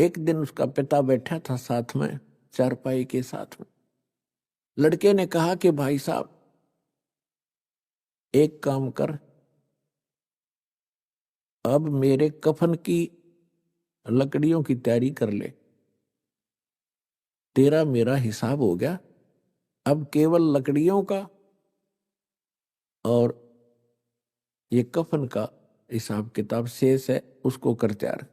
एक दिन उसका पिता बैठा था साथ में, चारपाई के साथ में। लड़के ने कहा कि भाई साहब एक काम कर, अब मेरे कफन की लकड़ियों की तैयारी कर ले, तेरा मेरा हिसाब हो गया, अब केवल लकड़ियों का और ये कफन का हिसाब किताब शेष है, उसको कर तैयार।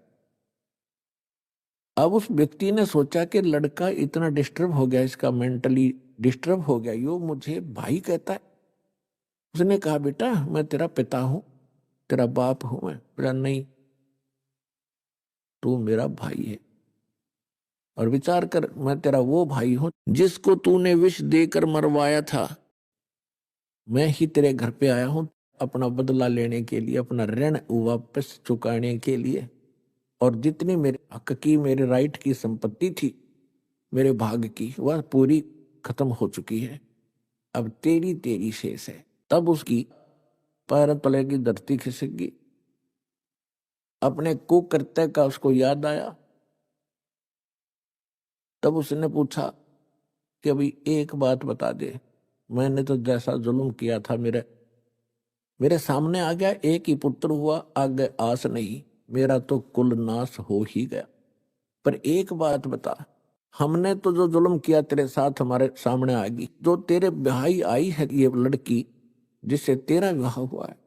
अब उस व्यक्ति ने सोचा कि लड़का इतना डिस्टर्ब हो गया, इसका मेंटली डिस्टर्ब हो गया, यो मुझे भाई कहता है। उसने कहा बेटा मैं तेरा पिता हूं, तेरा बाप हूं मैं। बोला नहीं, तू मेरा भाई है, और विचार कर मैं तेरा वो भाई हूं जिसको तूने विष देकर मरवाया था। मैं ही तेरे घर पे आया हूं अपना बदला लेने के लिए, अपना ऋण वापस चुकाने के लिए, और जितनी मेरे हक की, मेरे राइट की संपत्ति थी, मेरे भाग की, वह पूरी खत्म हो चुकी है, अब तेरी तेरी शेष है। तब उसकी पैर तले की धरती खिसक गई, अपने कुकृत्य का उसको याद आया। तब उसने पूछा कि अभी एक बात बता दे, मैंने तो जैसा जुल्म किया था मेरे सामने आ गया, एक ही पुत्र हुआ, आगे आस नहीं, मेरा तो कुल नाश हो ही गया। पर एक बात बता, हमने तो जो जुल्म किया तेरे साथ हमारे सामने आ गई, जो तेरे भाई आई है ये लड़की जिससे तेरा विवाह हुआ है,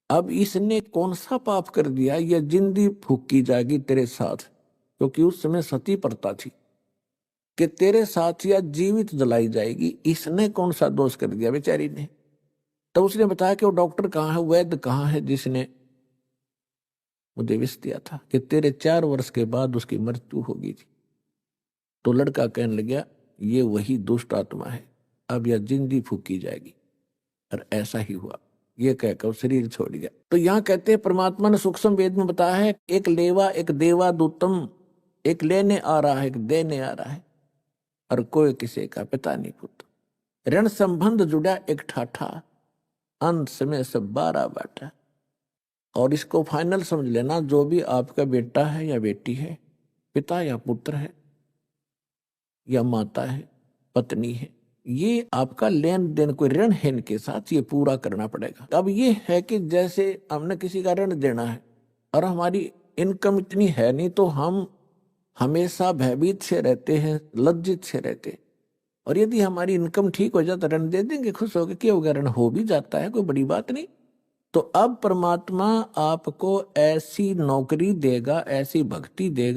अब इसने कौन सा पाप कर दिया, यह जिंदगी फूकी जाएगी तेरे साथ, क्योंकि उस समय सती प्रथा थी कि तेरे साथ या जीवित जलाई जाएगी, इसने कौन सा दोष कर दिया बेचारी ने। तो उसने बताया कि वो डॉक्टर कहाँ है, वैद्य कहाँ है जिसने मुझे विष दिया था कि तेरे 4 वर्ष के बाद उसकी मृत्यु होगी थी। तो लड़का कहने लगा ये वही दुष्ट आत्मा है, अब यह जिंदगी फूकी जाएगी, और ऐसा ही हुआ। ये कहकर शरीर छोड़ गया। तो यहाँ कहते हैं परमात्मा ने सूक्ष्म वेद में बताया है, एक लेवा एक देवा दूतम, एक लेने आ रहा है एक देने आ रहा है, और कोई किसी का पिता नहीं पुत्र। ऋण संबंध जुड़ा एक ठाठा, अंत समय सब 12 बाटा। और इसको फाइनल समझ लेना, जो भी आपका बेटा है या बेटी है, पिता या पुत्र है या माता है, पत्नी है, ये आपका लेन देन कोई ऋण है इनके साथ, ये पूरा करना पड़ेगा। अब ये है कि जैसे हमने किसी का ऋण देना है और हमारी इनकम इतनी है नहीं, तो हम हमेशा भयभीत से रहते हैं, लज्जित से रहते हैं। और यदि हमारी इनकम ठीक हो जाए तो ऋण दे देंगे, खुश होकर, क्या हो गया, ऋण हो भी जाता है, कोई बड़ी बात नहीं। तो अब परमात्मा आपको ऐसी नौकरी देगा, ऐसी भक्ति देगा,